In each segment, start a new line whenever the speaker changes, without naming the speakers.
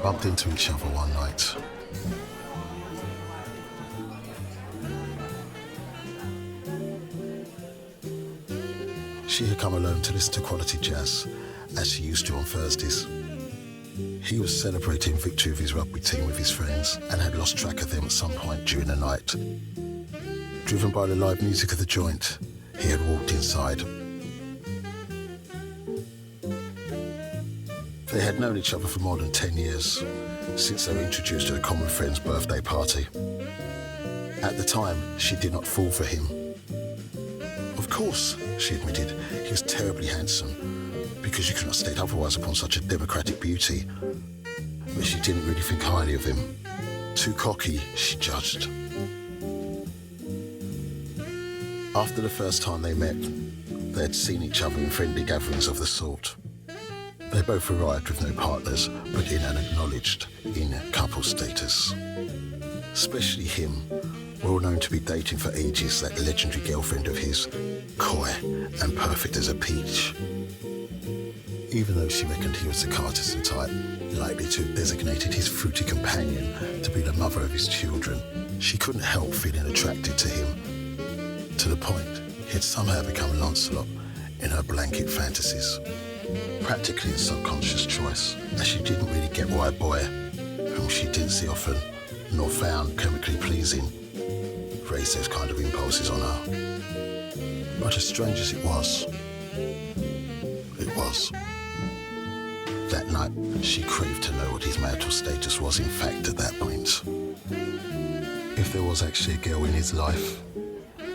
bumped into each other one night. She had come alone to listen to quality jazz, as she used to on Thursdays. He was celebrating victory of his rugby team with his friends and had lost track of them at some point during the night. Driven by the live music of the joint, he had walked inside. They had known each other for more than 10 years, since they were introduced at a common friend's birthday party. At the time, she did not fall for him. Of course, she admitted, he was terribly handsome, because you could not state otherwise upon such a democratic beauty. But she didn't really think highly of him. Too cocky, she judged. After the first time they met, they had seen each other in friendly gatherings of the sort. They both arrived with no partners, but in an acknowledged in-couple status. Especially him, well known to be dating for ages that legendary girlfriend of his, coy and perfect as a peach. Even though she reckoned he was the Carterson type, likely to have designated his fruity companion to be the mother of his children, she couldn't help feeling attracted to him, to the point he had somehow become Lancelot in her blanket fantasies. Practically a subconscious choice, as she didn't really get why a boy, whom she didn't see often, nor found chemically pleasing, raised those kind of impulses on her. But as strange as it was, that night she craved to know what his marital status was in fact at that point. If there was actually a girl in his life,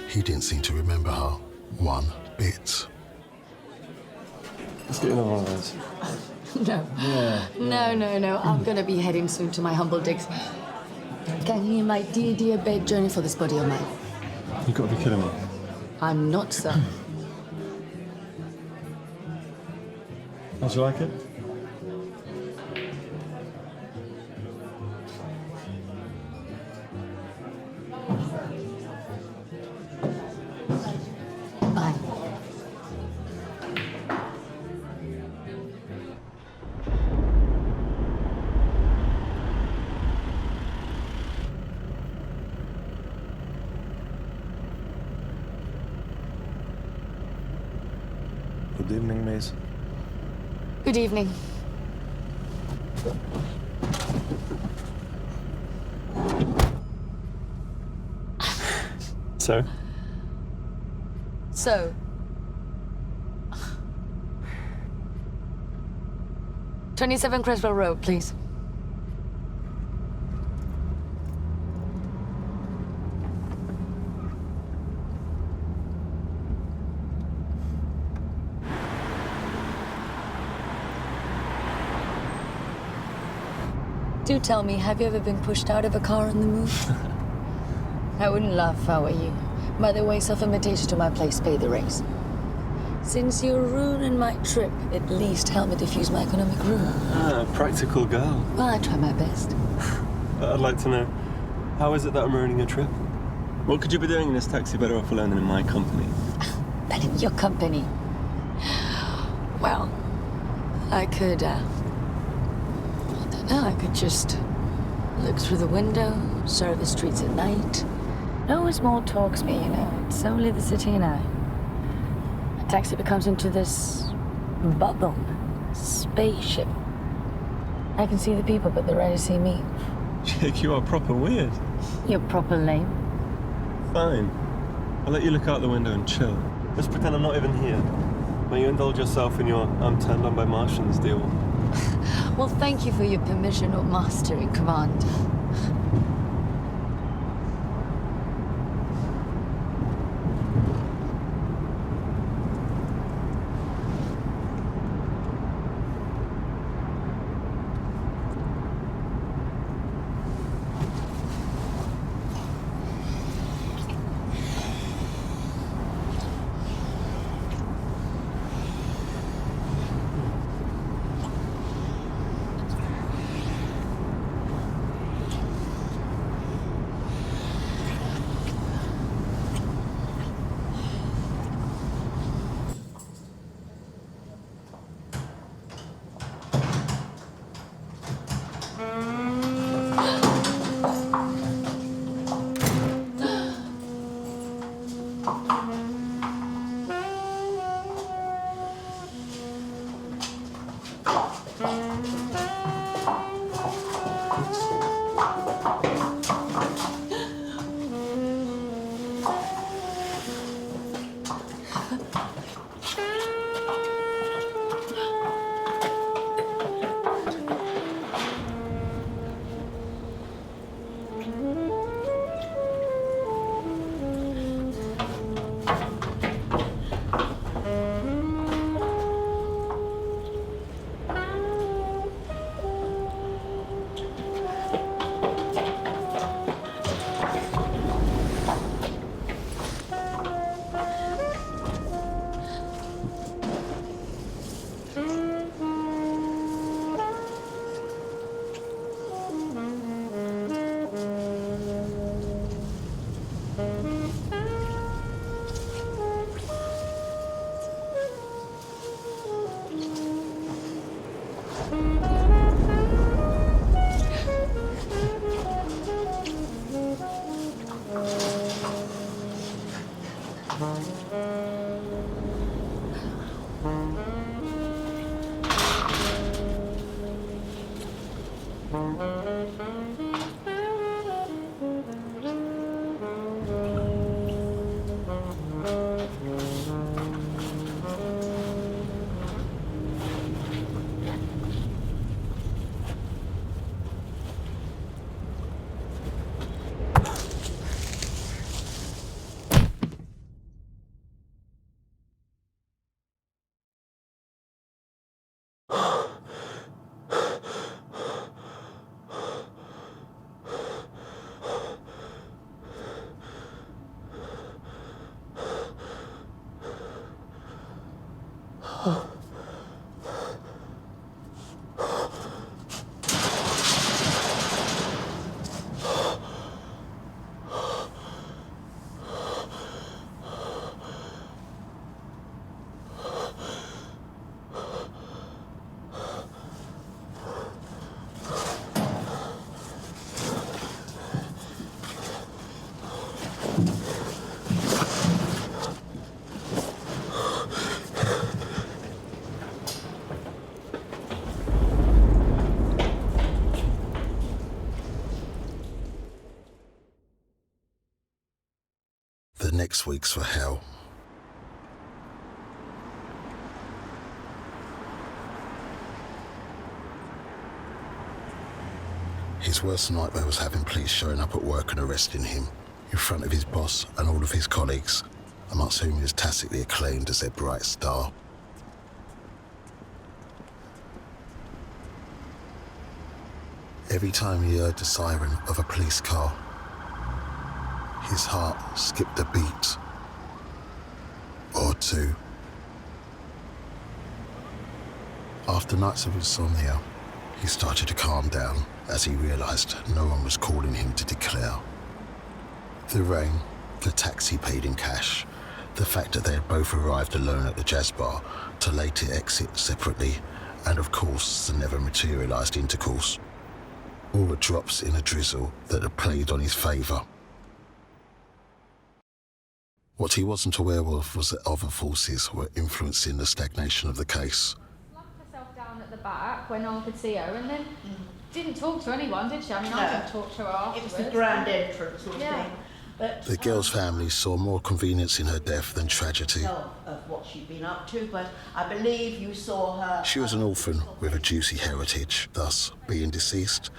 he didn't seem to remember her one bit.
Let's get another one of those.
No.
Yeah.
No. I'm gonna be heading soon to my humble digs. Can you my dear bed journey for this body of mine?
You've got to be kidding me.
I'm not, sir.
How'd you like it?
Bye.
Good evening, miss.
Good evening. So? 27 Creswell Road, please. Do tell me, have you ever been pushed out of a car on the move? I wouldn't laugh if I were you. By the way, self-invitation to my place, pay the raise. Since you're ruining my trip, at least help me defuse my economic ruin.
Ah, practical girl.
Well, I try my best.
I'd like to know, how is it that I'm ruining your trip? What could you be doing in this taxi better off alone than in my company?
Than in your company. Well, I could, I could just look through the window, survey the streets at night. No small talks me, you know. It's only the city and I. A taxi becomes into this bubble, spaceship. I can see the people, but they're ready to see me.
Chick, you are proper weird.
You're proper lame.
Fine. I'll let you look out the window and chill. Let's pretend I'm not even here. May you indulge yourself in your I'm turned on by Martians deal.
Well, thank you for your permission or master in command.
next week's for hell. His worst nightmare was having police showing up at work and arresting him in front of his boss and all of his colleagues, amongst whom he was tacitly acclaimed as their bright star. Every time he heard the siren of a police car, his heart skipped a beat or two. After nights of insomnia, he started to calm down as he realised no one was calling him to declare. The rain, the taxi paid in cash, the fact that they had both arrived alone at the jazz bar to later exit separately, and of course the never materialised intercourse, all were drops in a drizzle that had played on his favour. What he wasn't aware of was that other forces were influencing the stagnation of the case.
Locked herself down at the back when no one could see her, and then didn't talk to anyone, did she? I mean, I didn't talk to her afterwards.
It was the grand entrance sort of thing. But
The girl's family saw more convenience in her death than tragedy.
know of what she'd been up to, but I believe you saw her.
She was an orphan with a juicy heritage, thus, being deceased,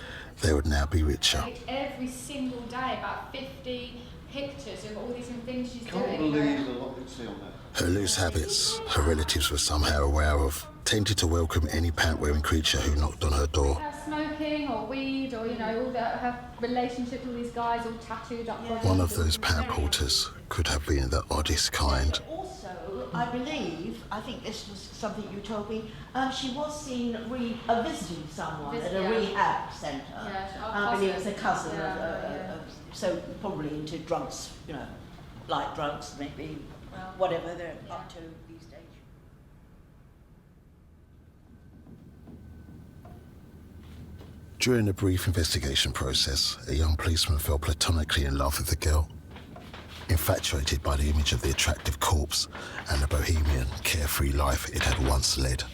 they would now be richer.
Every single day, about 50 pictures of all these things she's
Can't
doing.
believe the lot you'd see on that.
Her loose habits, her relatives were somehow aware of, tended to welcome any pant-wearing creature who knocked on her door.
Her smoking or weed or, you know, her relationship with all these guys all tattooed up. bodies.
One of those pant porters could have been the oddest kind.
Also, I think this was something you told me, she was seen visiting someone at a
Yeah.
rehab centre.
Yeah,
I believe it's a cousin
Yeah.
so probably into drugs, you know, light drugs, maybe,
Well,
whatever they're up to these days.
During the brief investigation process, a young policeman fell platonically in love with the girl. Infatuated by the image of the attractive corpse and the bohemian, carefree life it had once led.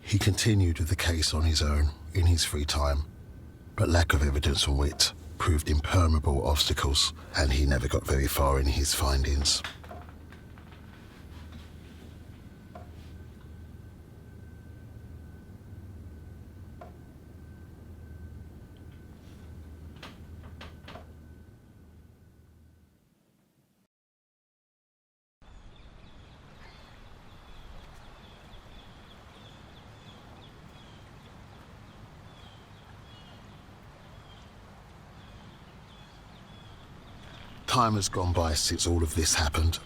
He continued with the case on his own, in his free time, but lack of evidence and wit proved impermeable obstacles, and he never got very far in his findings. Time has gone by since all of this happened.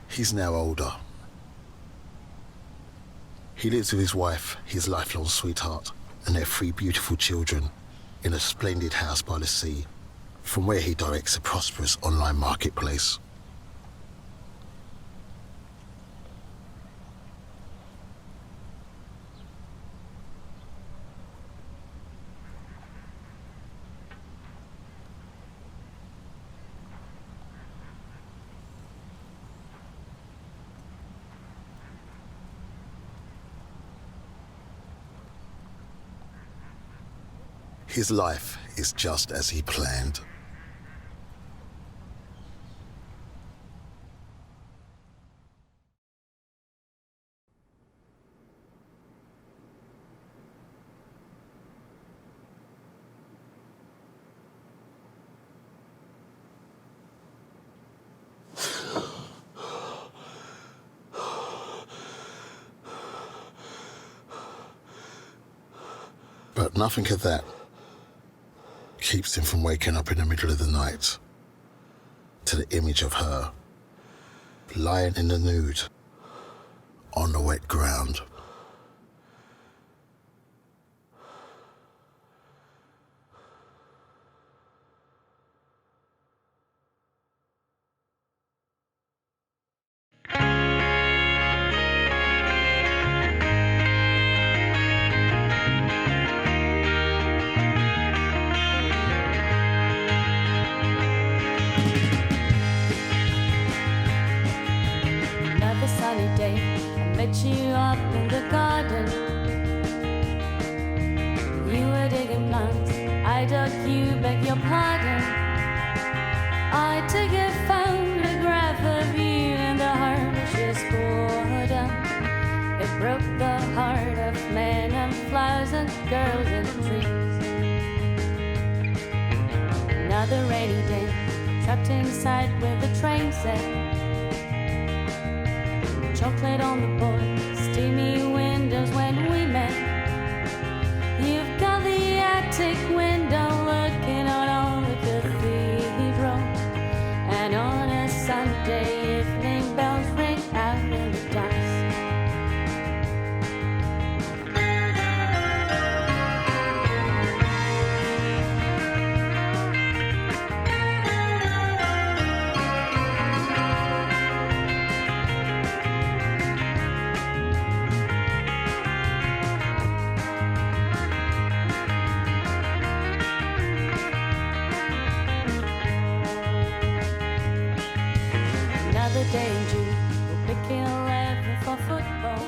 He's now older. He lives with his wife, his lifelong sweetheart, and their 3 beautiful children in a splendid house by the sea, from where he directs a prosperous online marketplace. His life is just as he planned. But nothing of that keeps him from waking up in the middle of the night to the image of her lying in the nude on the wet ground.
Another sunny day, I picked you up in the garden. You were digging plants, I dug you, beg your pardon. I took a photograph of you in the harshest boredom. It broke the heart of men and flowers and girls and trees. Another rainy day, trapped inside with the train set. Chocolate on the board, steamy windows when we met. You've got the attic window looking out on the cathedral. And on a Sunday evening, bells ring out in the dusk. Another day in June, we're picking 11 for football.